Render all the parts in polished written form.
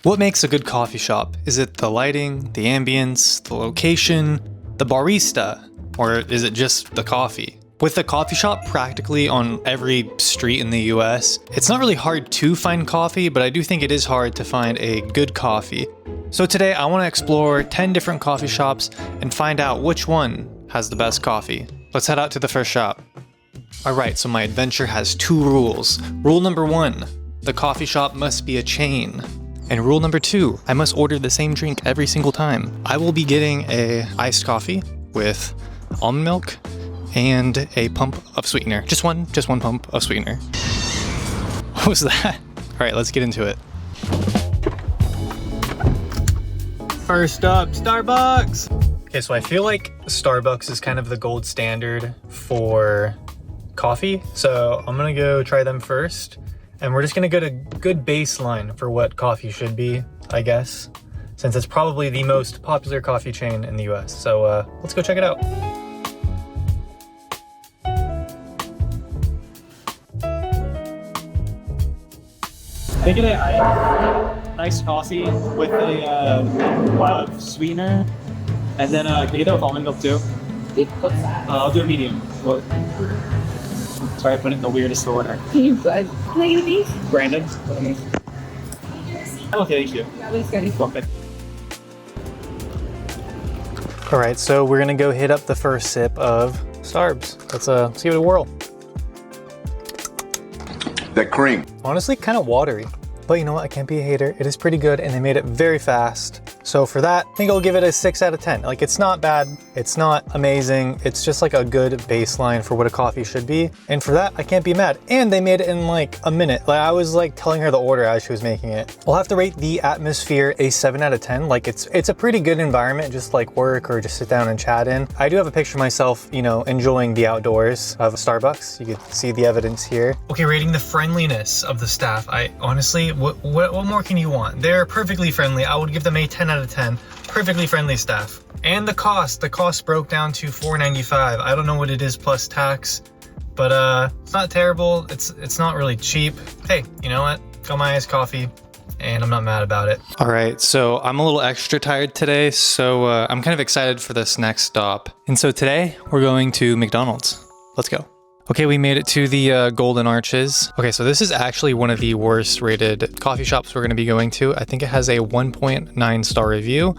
What makes a good coffee shop? Is it the lighting, the ambience, the location, the barista, or is it just the coffee? With a coffee shop practically on every street in the US, it's not really hard to find coffee, but I do think it is hard to find a good coffee. So today I want to explore 10 different coffee shops and find out which one has the best coffee. Let's head out to the first shop. Alright, so my adventure has 2 rules. Rule number 1, the coffee shop must be a chain. And rule number 2, I must order the same drink every single time. I will be getting a iced coffee with almond milk and a pump of sweetener. Just one pump of sweetener. What was that? All right, let's get into it. First up, Starbucks. Okay, so I feel like Starbucks is kind of the gold standard for coffee. So I'm gonna go try them first. And we're just gonna get a good baseline for what coffee should be, I guess, since it's probably the most popular coffee chain in the US. So let's go check it out. They get a nice coffee with a sweetener, and then can you get that with almond milk too? I'll do a medium. Sorry, I put it in the weirdest order. You're good. Can I get a beef? Brandon? Okay, thank you. Okay. All right, so we're gonna go hit up the first sip of Starbs. Let's give it a whirl. That cream. Honestly, kind of watery, but you know what? I can't be a hater. It is pretty good, and they made it very fast. So for that, I think I'll give it a 6 out of 10. Like, it's not bad. It's not amazing. It's just like a good baseline for what a coffee should be. And for that, I can't be mad. And they made it in like a minute. Like, I was like telling her the order as she was making it. I'll have to rate the atmosphere a 7 out of 10. Like, it's a pretty good environment, just like work or just sit down and chat in. I do have a picture of myself, you know, enjoying the outdoors of Starbucks. You can see the evidence here. Okay, rating the friendliness of the staff. I honestly, what more can you want? They're perfectly friendly. I would give them a 10 out of 10. Perfectly friendly staff. And the cost broke down to $4.95. I don't know what it is plus tax, but it's not terrible. It's not really cheap. Hey, you know what? Got my iced coffee and I'm not mad about it. All right, so I'm a little extra tired today, so I'm kind of excited for this next stop. And so today we're going to McDonald's. Let's go. Okay, we made it to the Golden Arches. Okay, so this is actually one of the worst rated coffee shops we're gonna be going to. I think it has a 1.9 star review.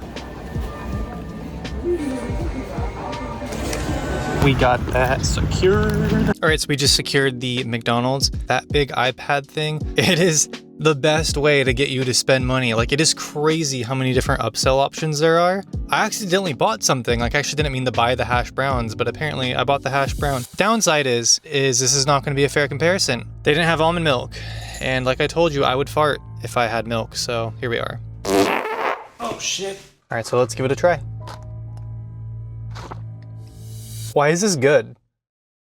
We got that secured. All right, so we just secured the McDonald's. That big iPad thing, it is the best way to get you to spend money. Like, it is crazy how many different upsell options there are. I accidentally bought something. Like, I actually didn't mean to buy the hash browns, but apparently I bought the hash brown. Downside is this is not gonna be a fair comparison. They didn't have almond milk. And like I told you, I would fart if I had milk. So here we are. Oh shit. All right, so let's give it a try. Why is this good?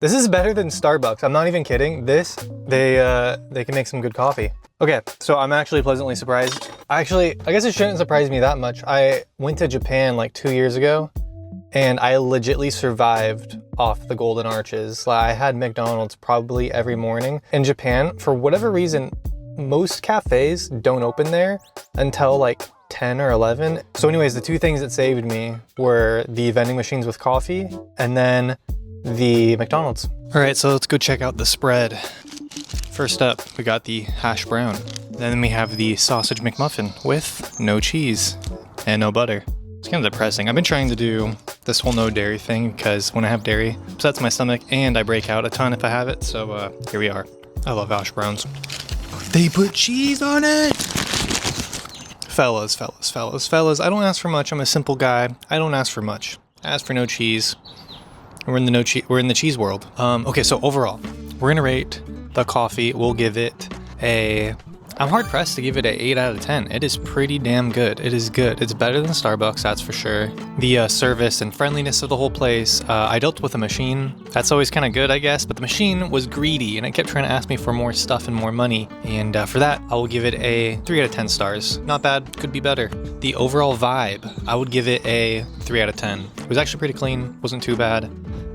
This is better than Starbucks. I'm not even kidding. They can make some good coffee. Okay, so I'm actually pleasantly surprised. I guess it shouldn't surprise me that much. I went to Japan like 2 years ago and I legitly survived off the Golden Arches. I had McDonald's probably every morning. In Japan, for whatever reason, most cafes don't open there until like 10 or 11. So anyways, the 2 things that saved me were the vending machines with coffee and then the McDonald's. All right, so let's go check out the spread. First up, we got the hash brown. Then we have the sausage McMuffin with no cheese and no butter. It's kind of depressing. I've been trying to do this whole no dairy thing because when I have dairy, it upsets my stomach and I break out a ton if I have it. So here we are. I love hash browns. They put cheese on it. Fellas, I don't ask for much. I'm a simple guy. I don't ask for much. I ask for no cheese. We're in the cheese world. Okay, so overall, we're gonna rate the coffee. We'll give it a, I'm hard pressed to give it a 8 out of 10. It is pretty damn good. It is good. It's better than Starbucks, that's for sure. The service and friendliness of the whole place. I dealt with a machine. That's always kind of good, I guess, but the machine was greedy and it kept trying to ask me for more stuff and more money. And for that, I will give it a 3 out of 10 stars. Not bad, could be better. The overall vibe, I would give it a 3 out of 10. It was actually pretty clean, wasn't too bad.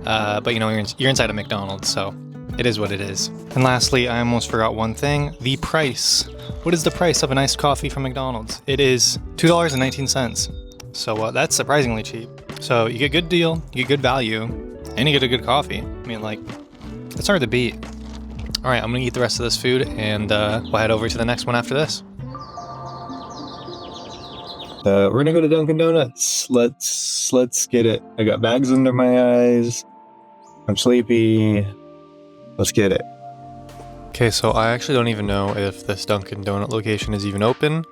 But you know, you're inside a McDonald's, so it is what it is. And lastly, I almost forgot one thing, the price. What is the price of an iced coffee from McDonald's? It is $2.19. So that's surprisingly cheap. So you get a good deal, you get good value, and you get a good coffee. I mean, like, it's hard to beat. All right, I'm gonna eat the rest of this food and we'll head over to the next one after this. We're gonna go to Dunkin' Donuts. Let's get it. I got bags under my eyes. I'm sleepy. Let's get it. Okay, so I actually don't even know if this Dunkin' Donut location is even open.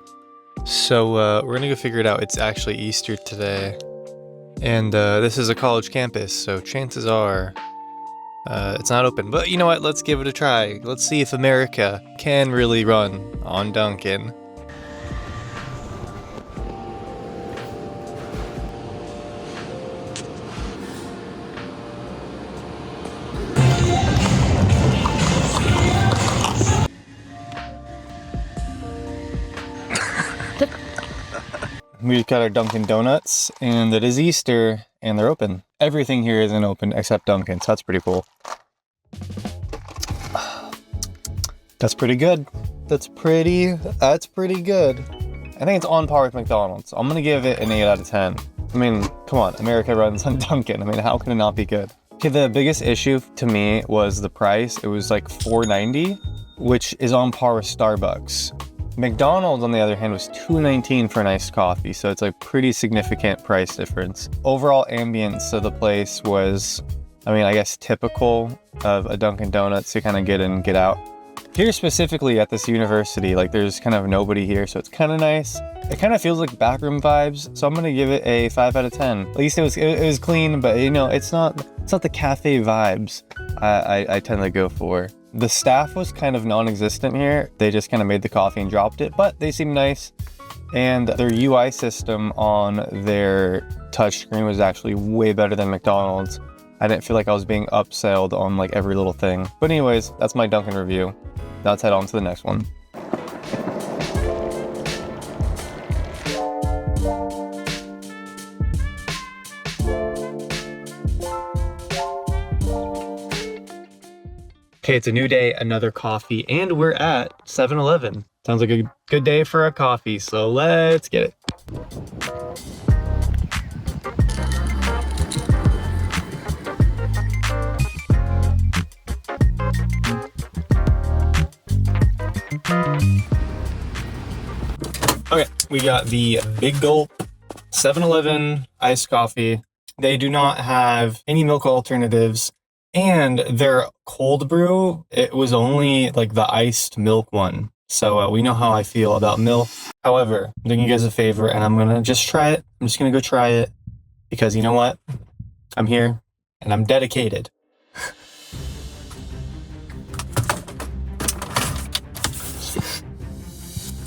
So we're gonna go figure it out. It's actually Easter today. And this is a college campus, so chances are it's not open. But you know what? Let's give it a try. Let's see if America can really run on Dunkin'. We just got our Dunkin' Donuts, and it is Easter, and they're open. Everything here isn't open except Dunkin', so that's pretty cool. That's pretty good. That's pretty good. I think it's on par with McDonald's. I'm gonna give it an 8 out of 10. I mean, come on, America runs on Dunkin'. I mean, how can it not be good? Okay, the biggest issue to me was the price. It was like $4.90, which is on par with Starbucks. McDonald's, on the other hand, was $2.19 for an iced coffee, so it's a pretty significant price difference. Overall ambience of the place was, I mean, I guess typical of a Dunkin' Donuts to kind of get in and get out. Here specifically at this university, like there's kind of nobody here, so it's kind of nice. It kind of feels like backroom vibes, so I'm gonna give it a 5 out of 10. At least it was clean, but you know, it's not the cafe vibes I tend to go for. The staff was kind of non-existent here. They just kind of made the coffee and dropped it, but they seemed nice. And their UI system on their touchscreen was actually way better than McDonald's. I didn't feel like I was being upselled on like every little thing. But anyways, that's my Dunkin' review. Now let's head on to the next one. Okay, it's a new day, another coffee, and we're at 7-Eleven. Sounds like a good day for a coffee, so let's get it. Okay, we got the Big Gulp 7-Eleven iced coffee. They do not have any milk alternatives. And their cold brew, it was only like the iced milk one. So we know how I feel about milk. However, I'm doing you guys a favor and I'm gonna just try it. I'm just gonna go try it because you know what? I'm here and I'm dedicated.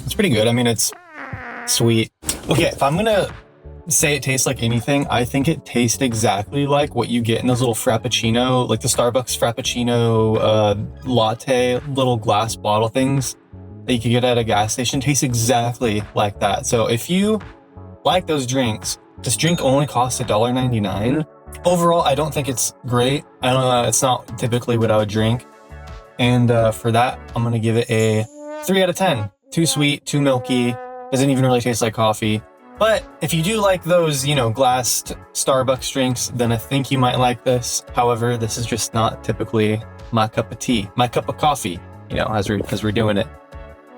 It's pretty good. I mean, it's sweet. Okay, if I'm gonna say it tastes like anything, I think it tastes exactly like what you get in those little Frappuccino, like the Starbucks Frappuccino latte little glass bottle things that you could get at a gas station. Tastes exactly like that. So if you like those drinks, this drink only costs $1.99. Overall, I don't think it's great. I don't know, it's not typically what I would drink. And for that, I'm gonna give it a 3 out of 10. Too sweet, too milky, doesn't even really taste like coffee. But if you do like those, you know, glassed Starbucks drinks, then I think you might like this. However, this is just not typically my cup of tea, my cup of coffee, you know, as we're doing it.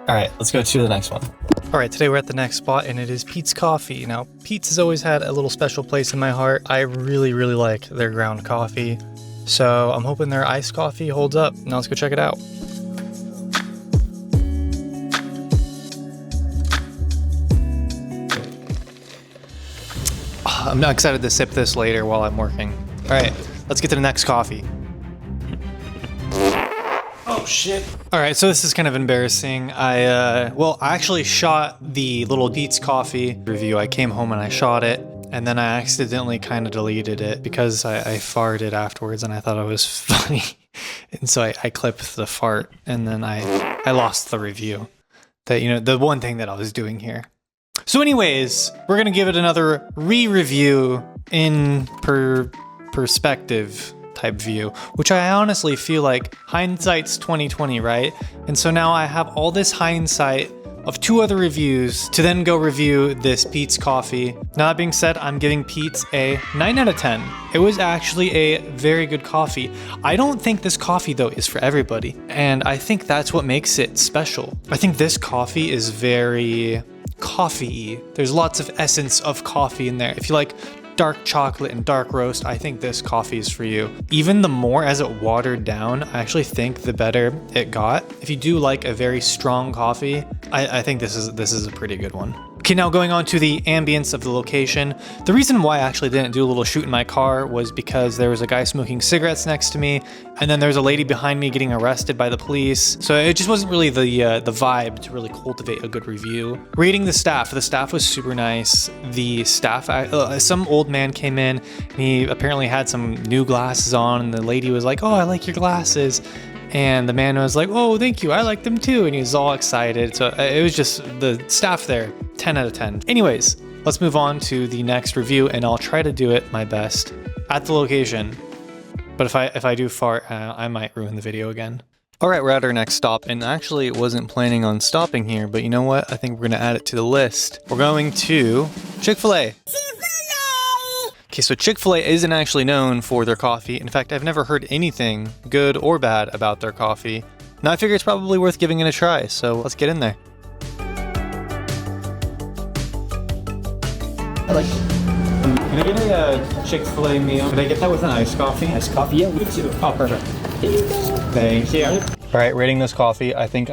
All right, let's go to the next one. All right, today we're at the next spot and it is Peet's Coffee. Now, Peet's has always had a little special place in my heart. I really, really like their ground coffee. So I'm hoping their iced coffee holds up. Now let's go check it out. I'm not excited to sip this later while I'm working. All right, let's get to the next coffee. Oh shit. All right, so this is kind of embarrassing. I actually shot the little Peet's Coffee review. I came home and I shot it, and then I accidentally kind of deleted it because I farted afterwards and I thought it was funny. And so I clipped the fart and then I lost the review. That, you know, the one thing that I was doing here. So anyways, we're going to give it another re-review in perspective type view, which I honestly feel like hindsight's 2020, right? And so now I have all this hindsight of 2 other reviews to then go review this Peet's coffee. Now that being said, I'm giving Peet's a 9 out of 10. It was actually a very good coffee. I don't think this coffee though is for everybody, and I think that's what makes it special. I think this coffee is very coffee-y. There's lots of essence of coffee in there. If you like dark chocolate and dark roast, I think this coffee is for you. Even the more as it watered down, I actually think the better it got. If you do like a very strong coffee, I think this is a pretty good one. Okay, now going on to the ambience of the location. The reason why I actually didn't do a little shoot in my car was because there was a guy smoking cigarettes next to me, and then there was a lady behind me getting arrested by the police. So it just wasn't really the vibe to really cultivate a good review. Rating the staff was super nice. The staff, some old man came in, and he apparently had some new glasses on, and the lady was like, "Oh, I like your glasses." And the man was like, "Oh, thank you, I like them too." And he was all excited. So it was just the staff there, 10 out of 10. Anyways, let's move on to the next review, and I'll try to do it my best at the location. But if I do fart, I might ruin the video again. All right, we're at our next stop, and actually wasn't planning on stopping here, but you know what? I think we're gonna add it to the list. We're going to Chick-fil-A. Okay, so Chick-fil-A isn't actually known for their coffee. In fact, I've never heard anything good or bad about their coffee. Now I figure it's probably worth giving it a try, so let's get in there. Can I get a Chick-fil-A meal? Can I get that with an iced coffee? Iced coffee, yeah, we do. Oh, perfect. Thank you. All right, rating this coffee, I think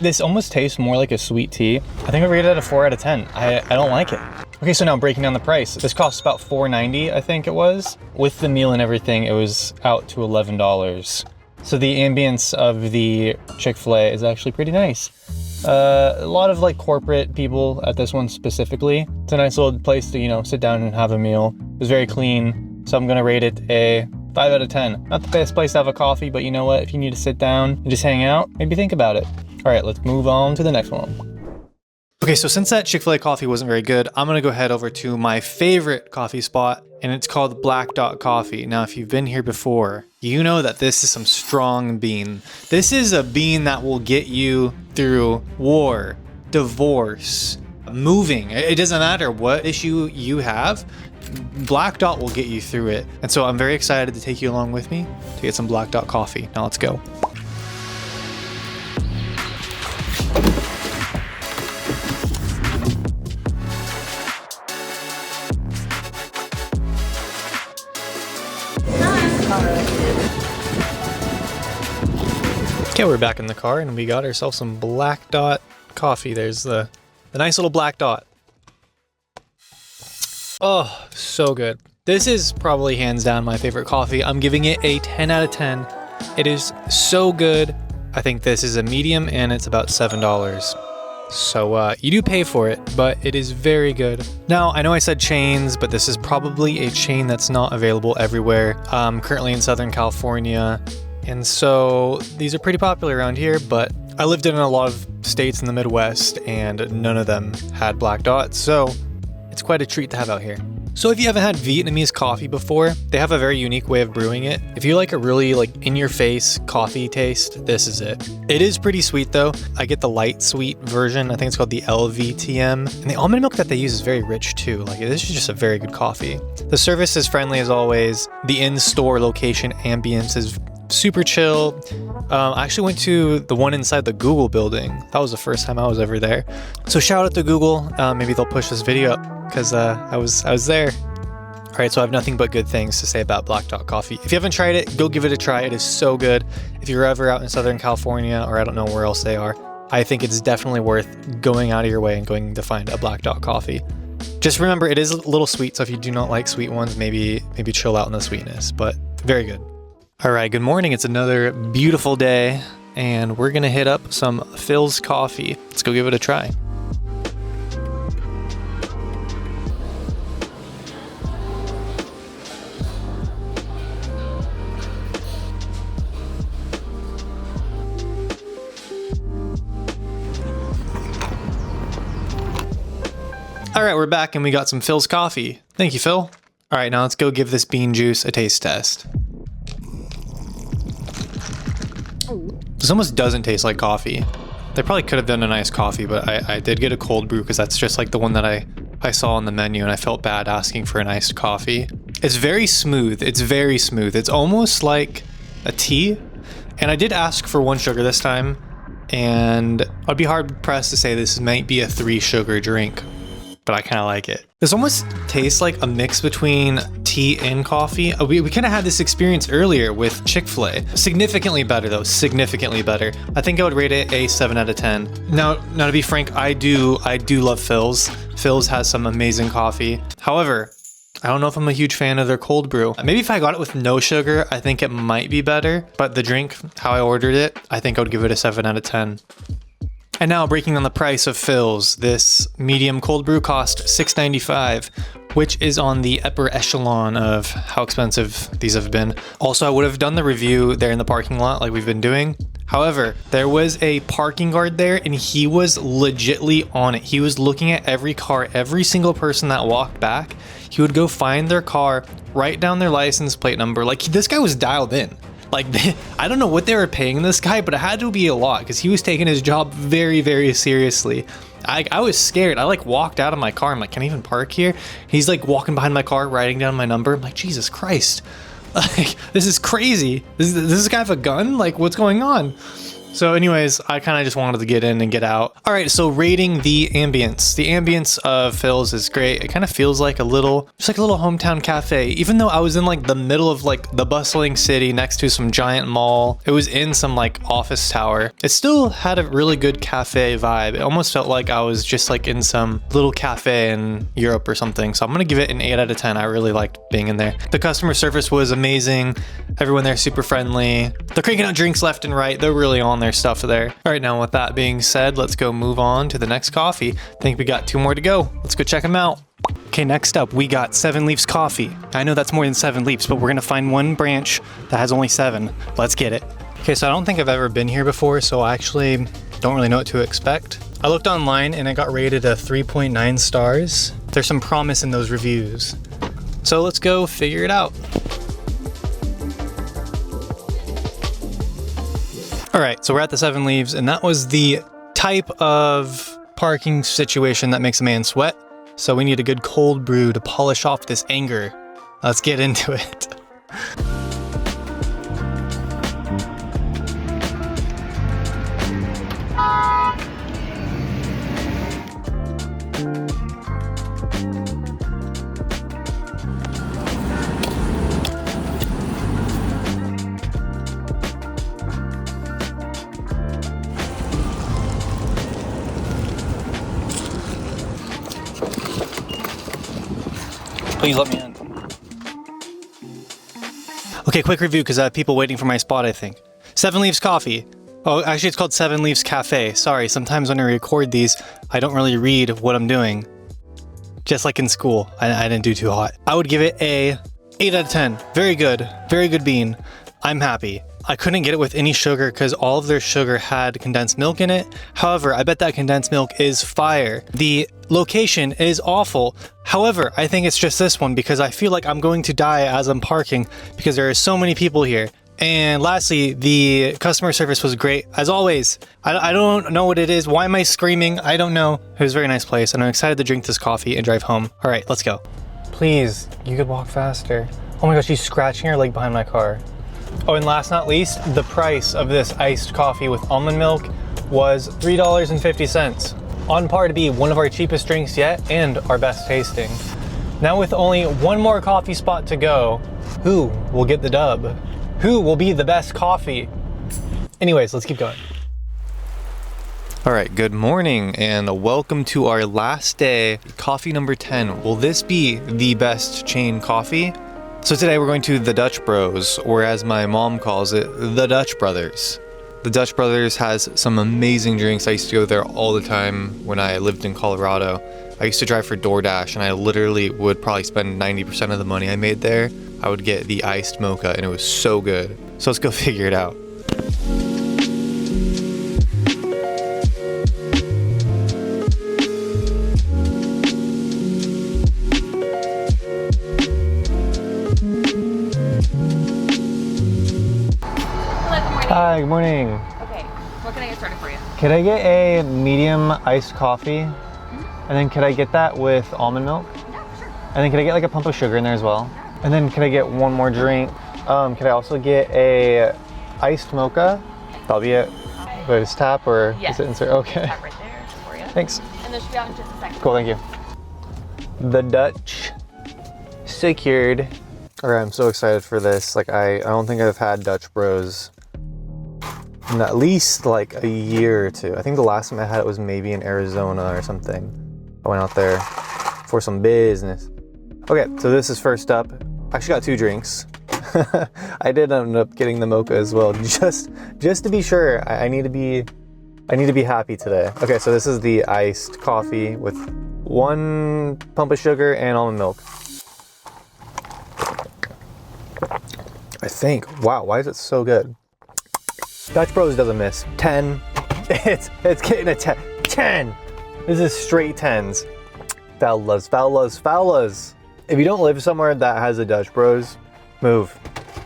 this almost tastes more like a sweet tea. I think I rated it a 4 out of 10. I don't like it. Okay, so now breaking down the price. This costs about $4.90, I think it was. With the meal and everything, it was out to $11. So the ambience of the Chick-fil-A is actually pretty nice. A lot of like corporate people at this one specifically. It's a nice little place to, you know, sit down and have a meal. It was very clean, so I'm gonna rate it a 5 out of 10. Not the best place to have a coffee, but you know what? If you need to sit down and just hang out, maybe think about it. All right, let's move on to the next one. Okay, so since that Chick-fil-A coffee wasn't very good, I'm gonna go head over to my favorite coffee spot, and it's called Black Dot Coffee. Now, if you've been here before, you know that this is some strong bean. This is a bean that will get you through war, divorce, moving. It doesn't matter what issue you have, Black Dot will get you through it. And so I'm very excited to take you along with me to get some Black Dot coffee. Now let's go. Okay, we're back in the car and we got ourselves some Black Dot coffee. There's the nice little Black Dot. Oh, so good. This is probably hands down my favorite coffee. I'm giving it a 10 out of 10. It is so good. I think this is a medium and it's about $7. So you do pay for it, but it is very good. Now, I know I said chains, but this is probably a chain that's not available everywhere. Currently in Southern California. And so these are pretty popular around here, but I lived in a lot of states in the Midwest and none of them had Black Dot. So it's quite a treat to have out here. So if you haven't had Vietnamese coffee before, they have a very unique way of brewing it. If you like a really like in-your-face coffee taste, this is it. It is pretty sweet though. I get the light sweet version. I think it's called the LVTM. And the almond milk that they use is very rich too. Like this is just a very good coffee. The service is friendly as always. The in-store location ambience is super chill. I actually went to the one inside the Google building. That was the first time I was ever there. So shout out to Google. Maybe they'll push this video up because I was there. All right, so I have nothing but good things to say about Black Dot Coffee. If you haven't tried it, go give it a try. It is so good. If you're ever out in Southern California, or I don't know where else they are, I think it's definitely worth going out of your way and going to find a Black Dot Coffee. Just remember, it is a little sweet, so if you do not like sweet ones, maybe chill out on the sweetness, but very good. All right, good morning. It's another beautiful day, and we're gonna hit up some Philz Coffee. Let's go give it a try. All right, we're back and we got some Philz Coffee. Thank you, Phil. All right, now let's go give this bean juice a taste test. This almost doesn't taste like coffee. They probably could have done a nice coffee, but I did get a cold brew because that's just like the one that I saw on the menu, and I felt bad asking for an iced coffee. It's very smooth. It's very smooth. It's almost like a tea. And I did ask for 1 sugar this time, and I'd be hard pressed to say this might be a 3 sugar drink, but I kind of like it. This almost tastes like a mix between tea and coffee. We kind of had this experience earlier with Chick-fil-A. Significantly better though, significantly better. I think I would rate it a 7 out of 10. Now to be frank, I do love Philz. Philz has some amazing coffee. However, I don't know if I'm a huge fan of their cold brew. Maybe if I got it with no sugar, I think it might be better. But the drink, how I ordered it, I think I would give it a 7 out of 10. And now breaking down the price of Philz, this medium cold brew cost $6.95, which is on the upper echelon of how expensive these have been. Also, I would have done the review there in the parking lot like we've been doing. However, there was a parking guard there and he was legitly on it. He was looking at every car, every single person that walked back. He would go find their car, write down their license plate number. Like, this guy was dialed in. Like, I don't know what they were paying this guy, but it had to be a lot because he was taking his job very, very seriously. I was scared. I like walked out of my car. I'm like, can I even park here? He's like walking behind my car, writing down my number. I'm like, Jesus Christ. Like, this is crazy. Does this guy have a gun? Like, what's going on? So anyways, I kind of just wanted to get in and get out. All right, so rating the ambience. The ambience of Philz is great. It kind of feels like just like a little hometown cafe. Even though I was in like the middle of like the bustling city next to some giant mall, it was in some like office tower. It still had a really good cafe vibe. It almost felt like I was just like in some little cafe in Europe or something. So I'm gonna give it an 8 out of 10. I really liked being in there. The customer service was amazing. Everyone there super friendly. They're cranking out drinks left and right. They're really on their stuff there. All right, now with that being said, let's go move on to the next coffee. I think we got 2 more to go. Let's go check them out. Okay, next up, we got 7 Leaves Coffee. I know that's more than 7 leaves, but we're gonna find one branch that has only 7. Let's get it. Okay, so I don't think I've ever been here before, so I actually don't really know what to expect. I looked online and it got rated a 3.9 stars. There's some promise in those reviews. So let's go figure it out. All right, so we're at the 7 Leaves, and that was the type of parking situation that makes a man sweat. So we need a good cold brew to polish off this anger. Let's get into it. Please let me in. Okay, quick review because I have people waiting for my spot, I think. 7 Leaves Coffee. Oh, actually it's called 7 Leaves Cafe. Sorry, sometimes when I record these, I don't really read what I'm doing. Just like in school, I didn't do too hot. I would give it a 8 out of 10. Very good bean. I'm happy. I couldn't get it with any sugar because all of their sugar had condensed milk in it. However, I bet that condensed milk is fire. The location is awful. However, I think it's just this one because I feel like I'm going to die as I'm parking because there are so many people here. And lastly, the customer service was great. As always, I don't know what it is. Why am I screaming? I don't know. It was a very nice place and I'm excited to drink this coffee and drive home. All right, let's go. Please, you could walk faster. Oh my gosh, she's scratching her leg behind my car. Oh, and last not least, the price of this iced coffee with almond milk was $3.50. On par to be one of our cheapest drinks yet and our best tasting. Now with only one more coffee spot to go, who will get the dub? Who will be the best coffee? Anyways, let's keep going. All right, good morning and welcome to our last day, coffee number 10. Will this be the best chain coffee? So today we're going to the Dutch Bros, or as my mom calls it, the Dutch Brothers. The Dutch Brothers has some amazing drinks. I used to go there all the time when I lived in Colorado. I used to drive for DoorDash and I literally would probably spend 90% of the money I made there. I would get the iced mocha and it was so good. So let's go figure it out. Hi, good morning. Could I get a medium iced coffee? And then could I get that with almond milk? Yeah, sure. And then could I get like a pump of sugar in there as well? And then could I get one more drink? Could I also get a iced mocha? That'll be it. Do I just tap or Yes. is it insert? Okay. Tap right there for you. Thanks. And this should be out in just a second. Cool, thank you. The Dutch secured. All right, I'm so excited for this. Like I don't think I've had Dutch Bros in at least like a year or two. I think the last time I had it was maybe in Arizona or something. I went out there for some business. Okay, so this is first up. I actually got 2 drinks. I did end up getting the mocha as well, just to be sure. I need to be happy today. Okay, so this is the iced coffee with 1 pump of sugar and almond milk. I think. Wow, why is it so good? Dutch Bros doesn't miss. 10. It's getting a 10. 10. This is straight 10s. Fellas, fellas, fellas. If you don't live somewhere that has a Dutch Bros, move.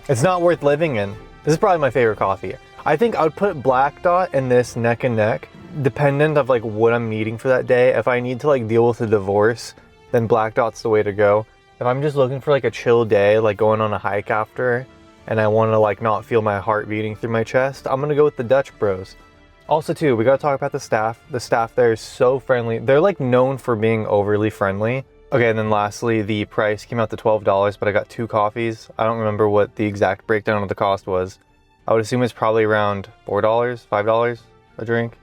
It's not worth living in. This is probably my favorite coffee. I think I would put Black Dot and this neck and neck, dependent of like what I'm needing for that day. If I need to like deal with a divorce, then Black Dot's the way to go. If I'm just looking for like a chill day, like going on a hike after, and I want to like not feel my heart beating through my chest, I'm gonna go with the Dutch Bros. Also too, we gotta talk about the staff. The staff there is so friendly. They're like known for being overly friendly. Okay, and then lastly, the price came out to $12, but I got 2 coffees. I don't remember what the exact breakdown of the cost was. I would assume it's probably around $4, $5 a drink.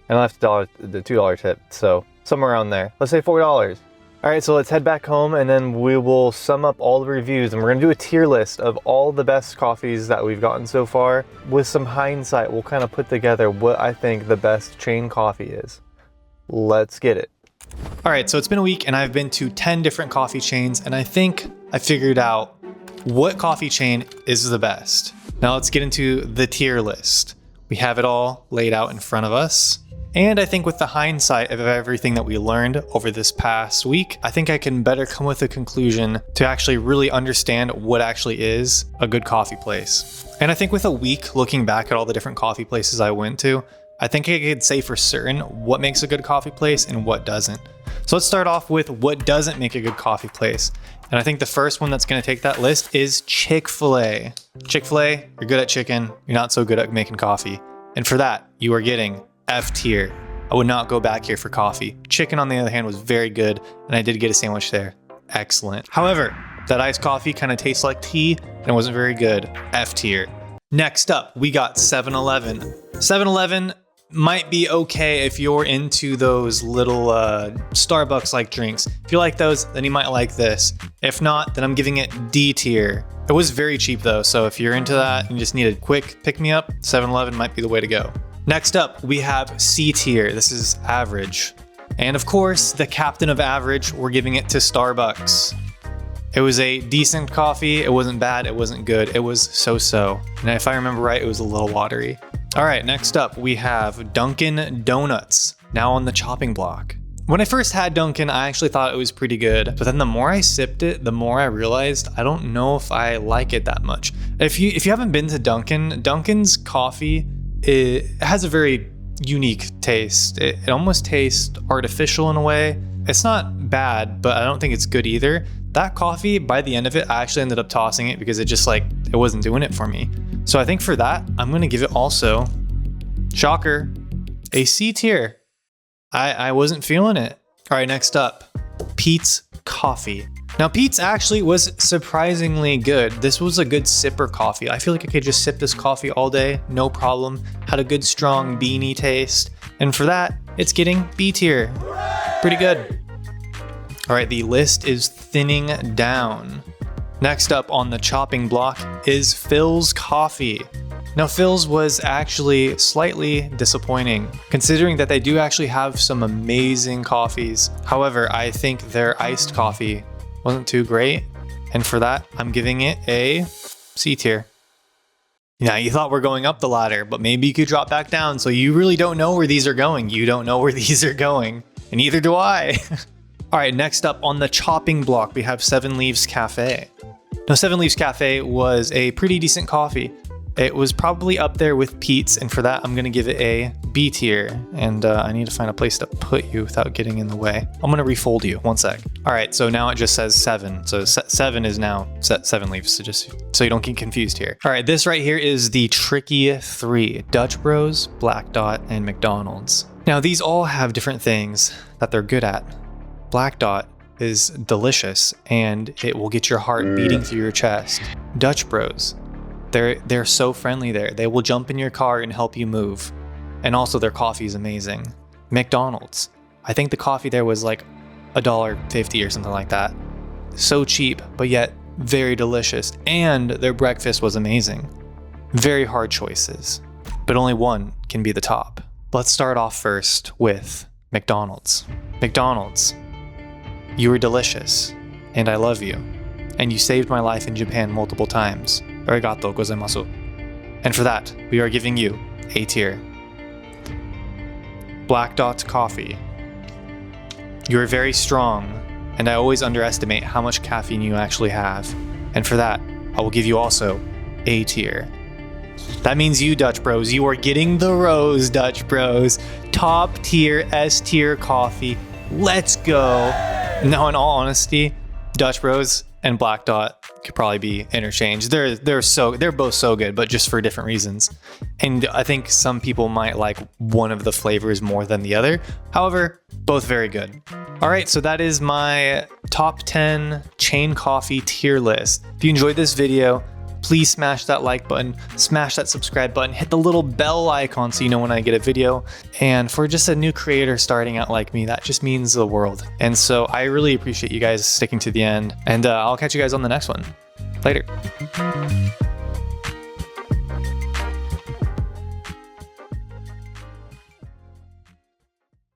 And I left the $2 tip, so somewhere around there. Let's say $4. All right, so let's head back home and then we will sum up all the reviews and we're gonna do a tier list of all the best coffees that we've gotten so far. With some hindsight, we'll kind of put together what I think the best chain coffee is. Let's get it. All right, so it's been a week and I've been to 10 different coffee chains and I think I figured out what coffee chain is the best. Now let's get into the tier list. We have it all laid out in front of us. And I think with the hindsight of everything that we learned over this past week, I think I can better come with a conclusion to actually really understand what actually is a good coffee place. And I think with a week looking back at all the different coffee places I went to, I think I could say for certain what makes a good coffee place and what doesn't. So let's start off with what doesn't make a good coffee place. And I think the first one that's going to take that list is Chick-fil-A. Chick-fil-A, you're good at chicken, you're not so good at making coffee. And for that, you are getting F tier. I would not go back here for coffee. Chicken, on the other hand, was very good, and I did get a sandwich there. Excellent. However, that iced coffee kind of tastes like tea and it wasn't very good. F tier. Next up, we got 7-Eleven. 7-Eleven might be okay if you're into those little Starbucks-like drinks. If you like those, then you might like this. If not, then I'm giving it D tier. It was very cheap though, so if you're into that and you just need a quick pick-me-up, 7-Eleven might be the way to go. Next up, we have C tier. This is average. And of course, the captain of average, we're giving it to Starbucks. It was a decent coffee. It wasn't bad. It wasn't good. It was so-so. And if I remember right, it was a little watery. All right, next up, we have Dunkin' Donuts, now on the chopping block. When I first had Dunkin', I actually thought it was pretty good, but then the more I sipped it, the more I realized I don't know if I like it that much. If you haven't been to Dunkin', Dunkin's coffee, it has a very unique taste. It almost tastes artificial in a way. It's not bad, but I don't think it's good either. That coffee, by the end of it, I actually ended up tossing it because it wasn't doing it for me. So I think for that, I'm gonna give it also, shocker, a C tier. I wasn't feeling it. All right, next up, Peet's Coffee. Now, Peet's actually was surprisingly good. This was a good sipper coffee. I feel like I could just sip this coffee all day, no problem. Had a good strong beanie taste. And for that, it's getting B tier. Pretty good. All right, the list is thinning down. Next up on the chopping block is Philz Coffee. Now, Philz was actually slightly disappointing, considering that they do actually have some amazing coffees. However, I think their iced coffee wasn't too great, and for that, I'm giving it a C tier. Now, you thought we're going up the ladder, but maybe you could drop back down, so you really don't know where these are going. You don't know where these are going, and neither do I. All right, next up on the chopping block, we have 7 Leaves Cafe. Now, 7 Leaves Cafe was a pretty decent coffee. It was probably up there with Peet's, and for that, I'm gonna give it a B tier. And I need to find a place to put you without getting in the way. I'm gonna refold you, one sec. All right, so now it just says 7. So 7 is now 7 leaves, so just so you don't get confused here. All right, this right here is the tricky 3, Dutch Bros, Black Dot, and McDonald's. Now these all have different things that they're good at. Black Dot is delicious and it will get your heart beating through your chest. Dutch Bros, they're so friendly there. They will jump in your car and help you move. And also their coffee is amazing. McDonald's, I think the coffee there was like $1.50 or something like that. So cheap, but yet very delicious. And their breakfast was amazing. Very hard choices, but only one can be the top. Let's start off first with McDonald's. McDonald's, you were delicious, and I love you. And you saved my life in Japan multiple times. Arigatou gozaimasu. And for that, we are giving you A tier. Black Dot Coffee. You are very strong, and I always underestimate how much caffeine you actually have. And for that, I will give you also A tier. That means you, Dutch Bros, you are getting the rose, Dutch Bros. Top tier, S tier coffee. Let's go. Now, in all honesty, Dutch Bros and Black Dot could probably be interchanged. They're both so good, but just for different reasons. And I think some people might like one of the flavors more than the other. However, both very good. All right, so that is my top 10 chain coffee tier list. If you enjoyed this video, please smash that like button, smash that subscribe button, hit the little bell icon so you know when I get a video. And for just a new creator starting out like me, that just means the world. And so I really appreciate you guys sticking to the end, and I'll catch you guys on the next one. Later.